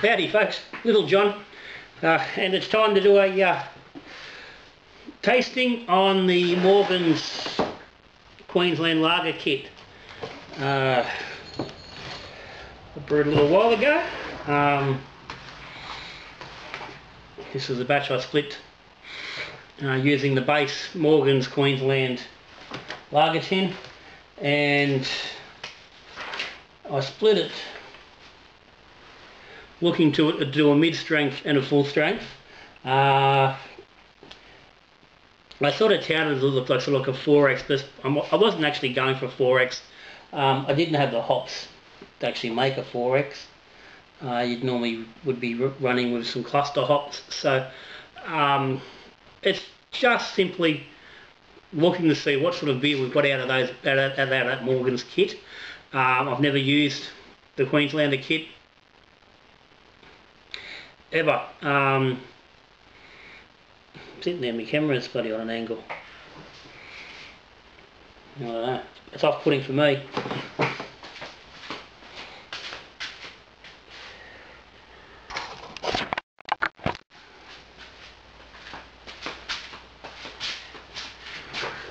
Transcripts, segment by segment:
Howdy folks, Little John, and it's time to do a tasting on the Morgan's Queensland Lager kit. I brewed a little while ago. This is a batch I split using the base Morgan's Queensland Lager tin, and I split it looking to do a mid-strength and a full-strength. I thought it touted looked like sort of like a 4X, but I wasn't actually going for 4X. I didn't have the hops to actually make a 4X. You'd normally would be running with some cluster hops, so it's just simply looking to see what sort of beer we've got out of those out of that Morgan's kit. I've never used the Queenslander kit ever. Sitting there, my camera's bloody on an angle. I don't know. It's off-putting for me.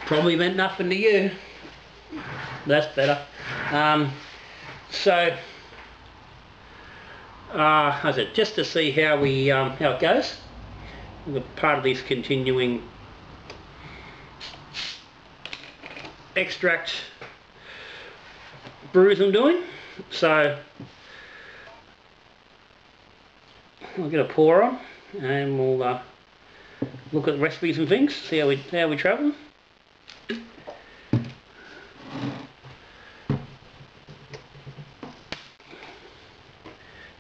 Probably meant nothing to you. That's better. I said, just to see how we how it goes. We're part of this continuing extract brews I'm doing. So I'll get a pour on, and we'll look at the recipes and things. See how we travel.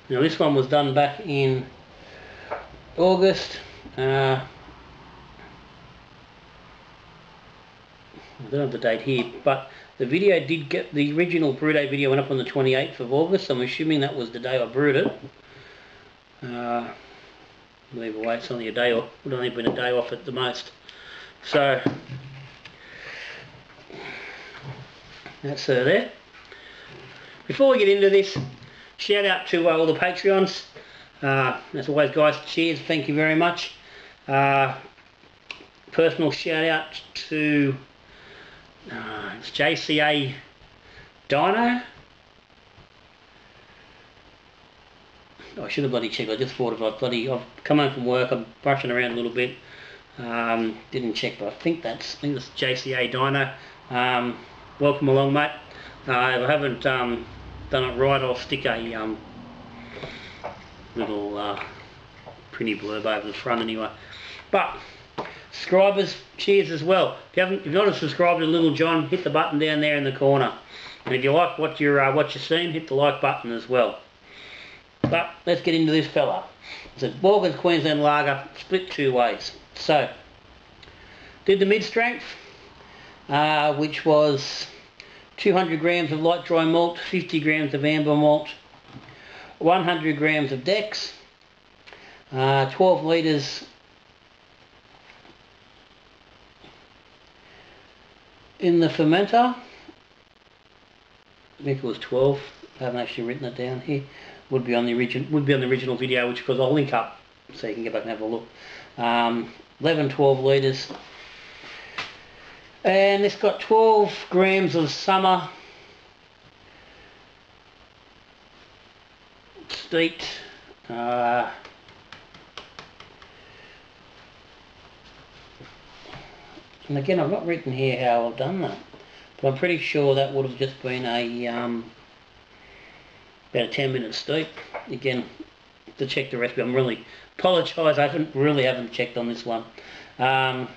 Now this one was done back in August. I don't have the date here, but the video did get, the original brew day video went up on the 28th of August, so I'm assuming that was the day I brewed it. Either way, it's only a day off, would only been a day off at the most. So that's her there. Before we get into this, shout out to all the Patreons. As always guys, cheers, thank you very much. Personal shout out to it's JCA Dino. I should have bloody checked. I just thought of I've come home from work, I'm brushing around a little bit. Didn't check, but I think that's JCA Dino. Welcome along, mate. If I haven't done it right, I'll stick a little pretty blurb over the front anyway. But subscribers, cheers as well. If you're not a subscriber to Little John, hit the button down there in the corner. And if you like what you're seeing, hit the like button as well. But let's get into this fella. It's a Morgan's Queensland Lager, split two ways. So, did the mid-strength, which was 200 grams of light dry malt, 50 grams of amber malt, 100 grams of Dex, 12 litres in the fermenter. I think it was 12. I haven't actually written it down here. Would be on the original video, which because I'll link up so you can get back and have a look. 12 litres. And it's got 12 grams of summer steeped and again, I've not written here how I've done that, but I'm pretty sure that would have just been a about a 10-minute steep. Again, to check the recipe, I'm really apologise, I haven't checked on this one. And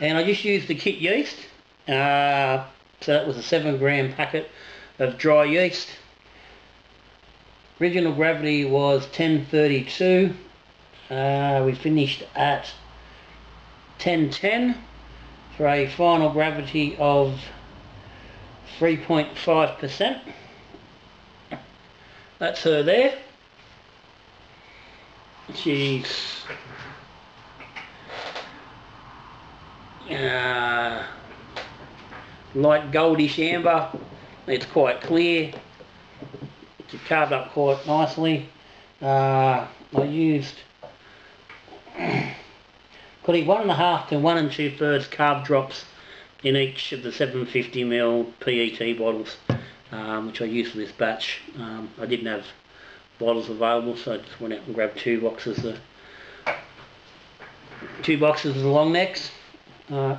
I just used the kit yeast, so that was a 7-gram packet of dry yeast. Original gravity was 1032. We finished at 1010 for a final gravity of 3.5%. That's her there. She's light goldish amber. It's quite clear. It's carved up quite nicely. I used probably 1.5 to 1 2/3 carb drops in each of the 750ml PET bottles, which I used for this batch. I didn't have bottles available, so I just went out and grabbed two boxes of the long necks. And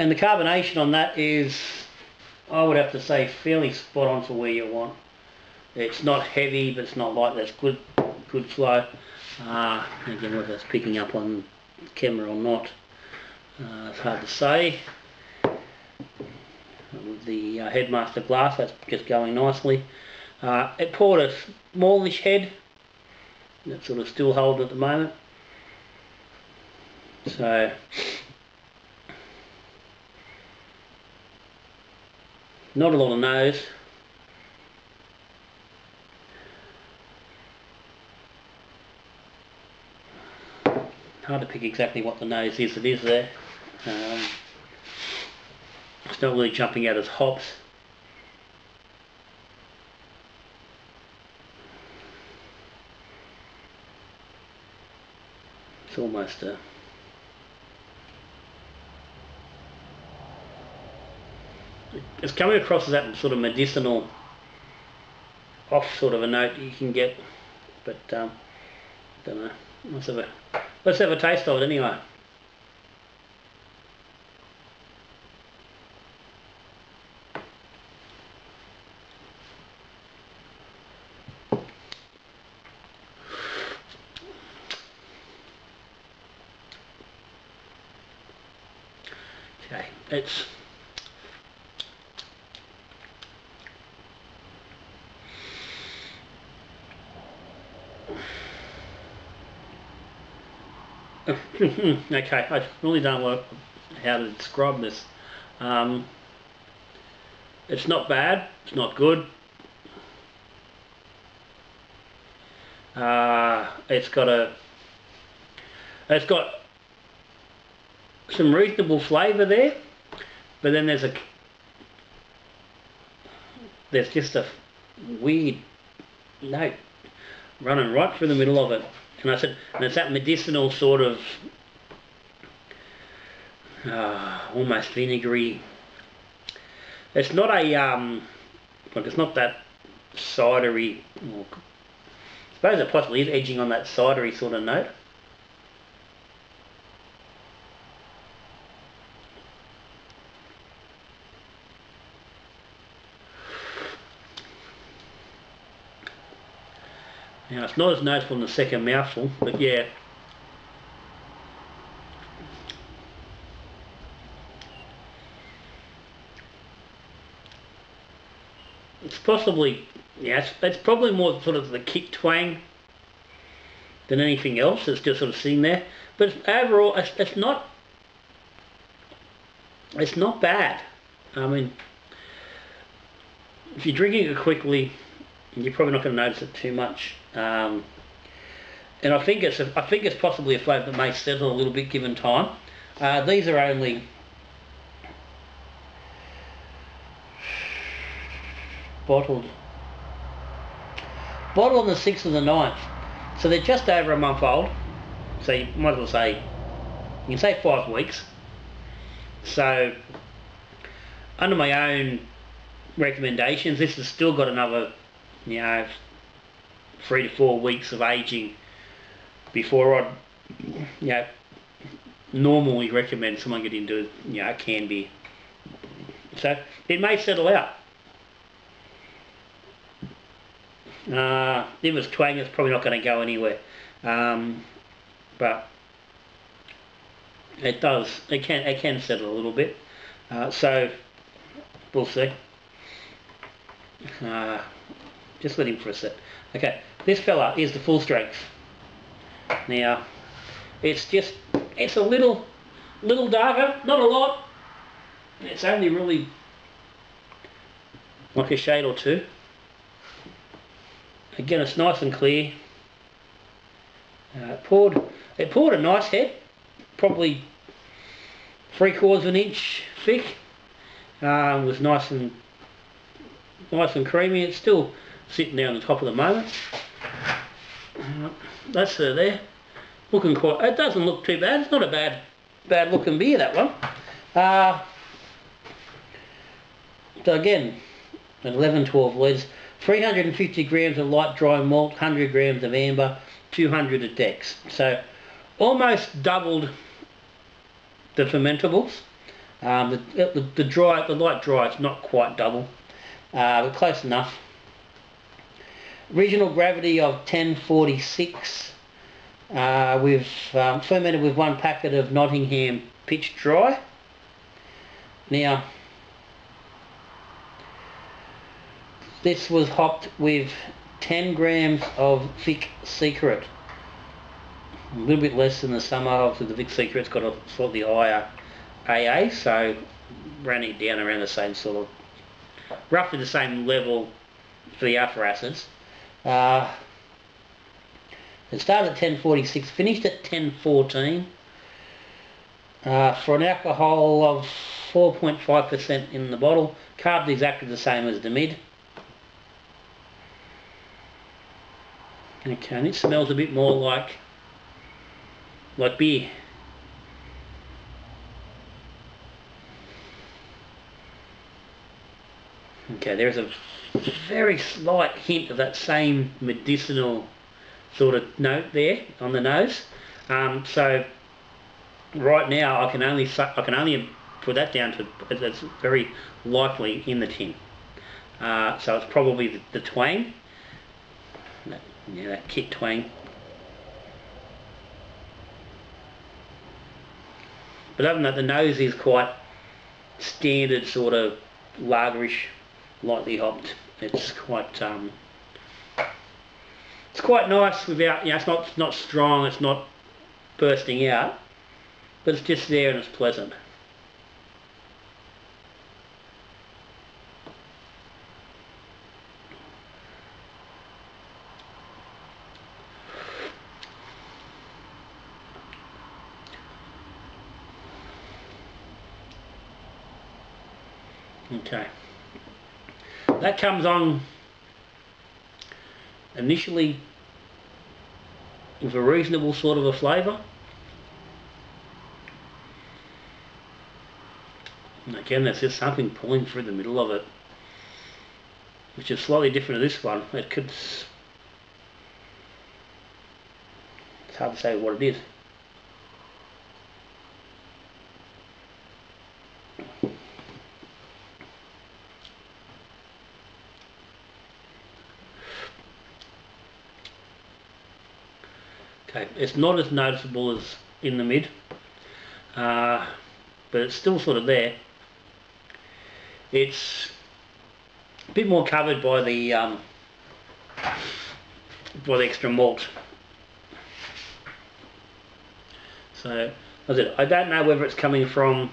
the carbonation on that is, I would have to say, fairly spot on for where you want. It's not heavy, but it's not light. That's good flow. Again, whether that's picking up on camera or not, it's hard to say. With the Headmaster glass, that's just going nicely. It poured a smallish head that's sort of still holding at the moment. So not a lot of nose. Hard to pick exactly what the nose is. It is there. It's not really jumping out as hops. It's almost a it's coming across as that sort of medicinal off sort of a note you can get, but don't know. Let's have a taste of it anyway. Okay, it's okay, I really don't know how to describe this. It's not bad, it's not good. It's got some reasonable flavour there, but then there's just a weird note running right through the middle of it. And it's that medicinal sort of almost vinegary. It's not it's not that cidery. I suppose it possibly is edging on that cidery sort of note. Now it's not as noticeable in the second mouthful, but yeah. It's possibly, yeah, it's probably more sort of the kick twang than anything else. It's just sort of sitting there. But overall, it's not bad. I mean, if you're drinking it quickly, you're probably not going to notice it too much. And I think it's possibly a flavour that may settle a little bit given time. These are only bottled on the 6th of the 9th, so they're just over a month old. So you might as well say, you can say 5 weeks. So under my own recommendations, this has still got another 3 to 4 weeks of aging before I'd normally recommend someone get into a can beer. So it may settle out. If it's twang, it's probably not going to go anywhere, but it can settle a little bit. So we'll see. Just let him for a sec. Okay, this fella is the full strength. Now, it's a little darker, not a lot. It's only really like a shade or two. Again, it's nice and clear. It poured a nice head, probably 3/4 of an inch thick. It was nice and creamy. It's still sitting there on the top at the moment. That's her there. Looking quite, it doesn't look too bad. It's not a bad looking beer, that one. So again, 11-12 litres, 350 grams of light dry malt, 100 grams of amber, 200 of Dex. So almost doubled the fermentables. The light dry is not quite double, but close enough. Original gravity of 1046. We've fermented with 1 packet of Nottingham pitch dry. Now, this was hopped with 10 grams of Vic Secret. A little bit less than the summer. Obviously the Vic Secret's got a slightly higher AA, so ran it down around the same sort of, roughly the same level for the alpha acids. It started at 1046, finished at 1014, for an alcohol of 4.5% in the bottle. Carb's exactly the same as the mid. Okay, and it smells a bit more like beer. Okay, there's a very slight hint of that same medicinal sort of note there on the nose. So right now I can only put that down to it's very likely in the tin. So it's probably the twang. That kit twang. But other than that, the nose is quite standard sort of lagerish, lightly hopped. It's quite nice without, it's not strong, it's not bursting out, but it's just there and it's pleasant. Okay, that comes on initially with a reasonable sort of a flavour. And again, there's just something pulling through the middle of it, which is slightly different to this one. It's hard to say what it is. Okay, it's not as noticeable as in the mid, but it's still sort of there. It's a bit more covered by the extra malt. So, as I said, I don't know whether it's coming from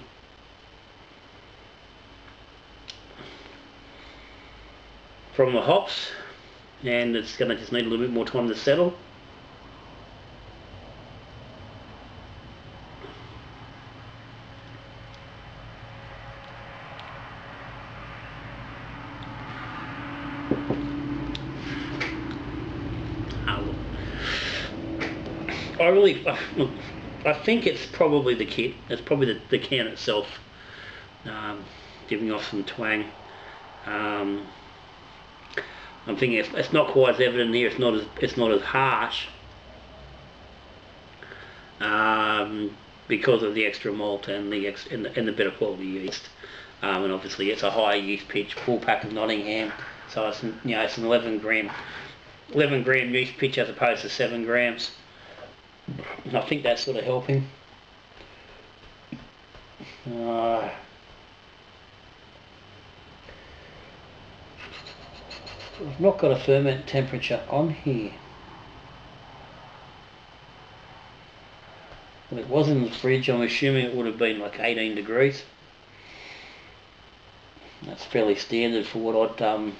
the hops, and it's going to just need a little bit more time to settle. I think it's probably the kit. It's probably the can itself giving off some twang. I'm thinking it's not quite as evident here. It's not as harsh because of the extra malt and the better quality yeast. And obviously it's a higher yeast pitch, full pack of Nottingham, so it's it's an 11 gram yeast pitch as opposed to 7 grams. And I think that's sort of helping. I've not got a ferment temperature on here. Well, it was in the fridge. I'm assuming it would have been like 18 degrees. That's fairly standard for what I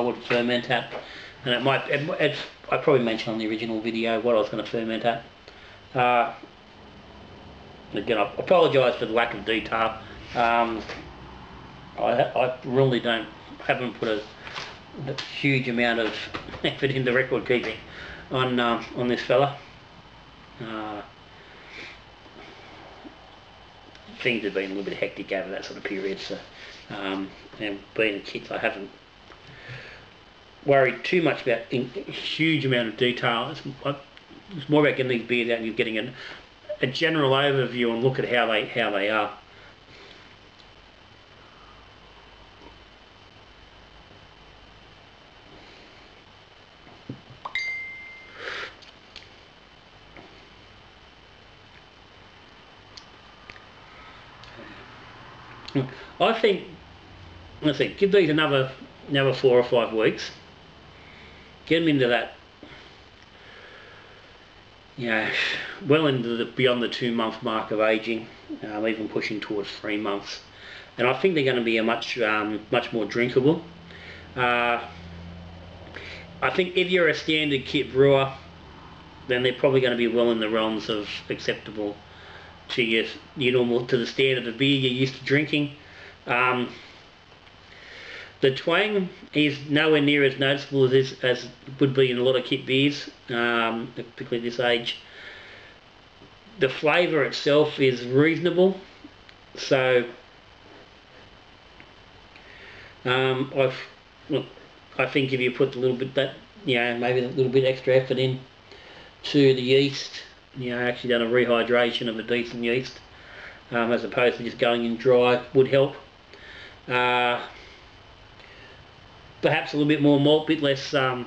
would ferment at. And it might, I probably mentioned on the original video what I was going to ferment at. Again, I apologise for the lack of detail. I really haven't put a huge amount of effort into record keeping on this fella. Things have been a little bit hectic over that sort of period, so and being a kit, I haven't worried too much about a huge amount of detail. It's more about getting these beers out and getting a general overview and look at how they are. I think, let's see, give these another 4 or 5 weeks. Get them into that, well into beyond the 2-month mark of aging, even pushing towards 3 months. And I think they're going to be a much more drinkable. I think if you're a standard kit brewer, then they're probably going to be well in the realms of acceptable to your normal, to the standard of beer you're used to drinking. The twang is nowhere near as noticeable as would be in a lot of kit beers, particularly this age. The flavour itself is reasonable, so I think if you put a little bit maybe a little bit extra effort in to the yeast, actually done a rehydration of a decent yeast, as opposed to just going in dry, would help. Perhaps a little bit more malt, bit less of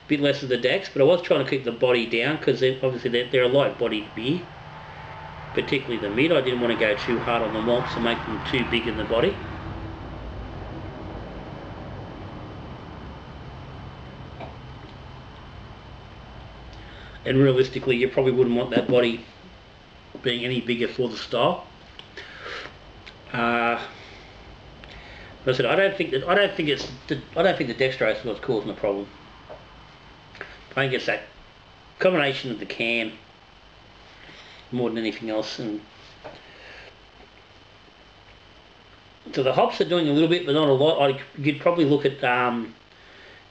the decks, but I was trying to keep the body down because obviously they're a light bodied beer, particularly the mid. I didn't want to go too hard on the malts to make them too big in the body. And realistically, you probably wouldn't want that body being any bigger for the style. But I said I don't think the dextrose is what's causing the problem. I think it's that combination of the can more than anything else. And so the hops are doing a little bit, but not a lot. You'd probably look at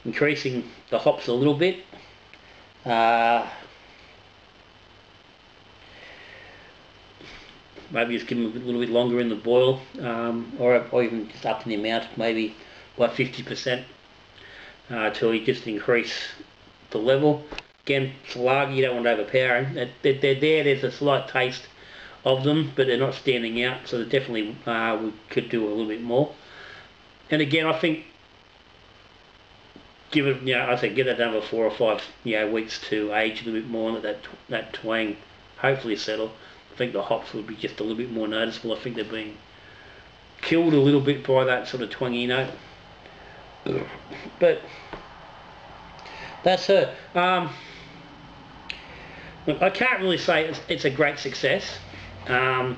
increasing the hops a little bit. Maybe just give them a little bit longer in the boil, or even just up the amount, maybe by 50%, till you just increase the level. Again, it's a lager, you don't want to overpower them. There's a slight taste of them, but they're not standing out, so they definitely we could do a little bit more. And again, I think give it another 4 or 5 weeks to age a little bit more and let that twang hopefully settle. I think the hops would be just a little bit more noticeable. I think they're being killed a little bit by that sort of twangy note. But that's her. Look, I can't really say it's a great success. My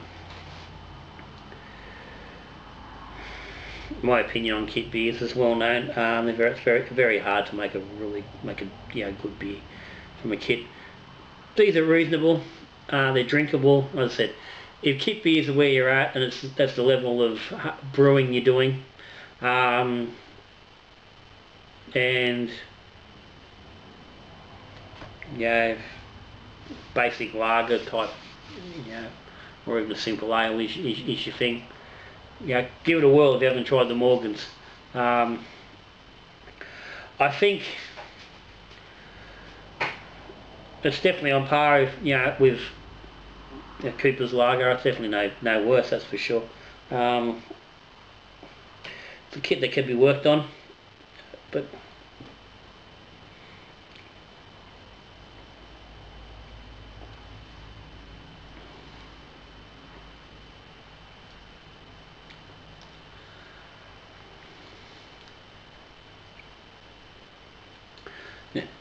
opinion on kit beers is well known. It's very hard to make a good beer from a kit. These are reasonable. They're drinkable. As I said, if kit beers are where you're at, and that's the level of brewing you're doing, and basic lager type, or even a simple ale is your thing. Give it a whirl if you haven't tried the Morgans. I think it's definitely on par, with Cooper's Lager. It's definitely no worse, that's for sure. It's a kit that can be worked on, but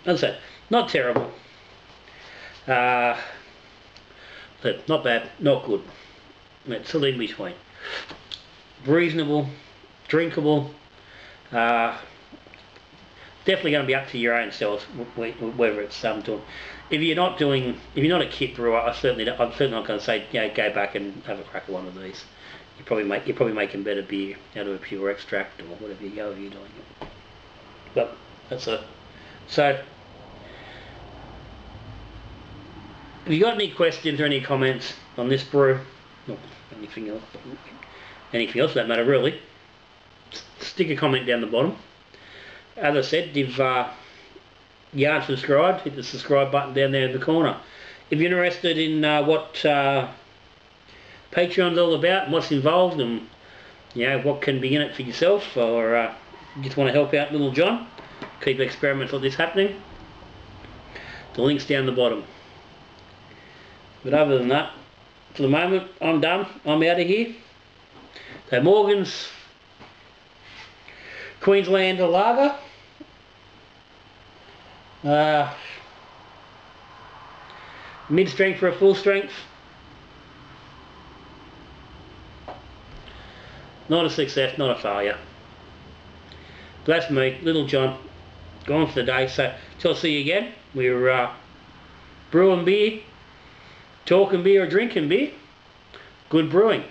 as I said, not terrible. Not bad, not good. It's still in between. Reasonable, drinkable. Definitely going to be up to your own selves whether it's doing. If you're not a kit brewer, I'm certainly not going to say go back and have a crack at one of these. You're probably making better beer out of a pure extract or whatever you're doing. But that's a... So, if you got any questions or any comments on this brew, or anything else for that matter really, stick a comment down the bottom. As I said, if you aren't subscribed, hit the subscribe button down there in the corner. If you're interested in what Patreon's all about and what's involved, and what can be in it for yourself, or just want to help out little John, keep experiments like this happening, the link's down the bottom. But other than that, for the moment, I'm done. I'm out of here. So Morgan's Queenslander Lager. Mid-strength for a full strength. Not a success, not a failure. But that's me, Little John, gone for the day. So till I see you again, we're brewing beer, talking beer or drinking beer. Good brewing.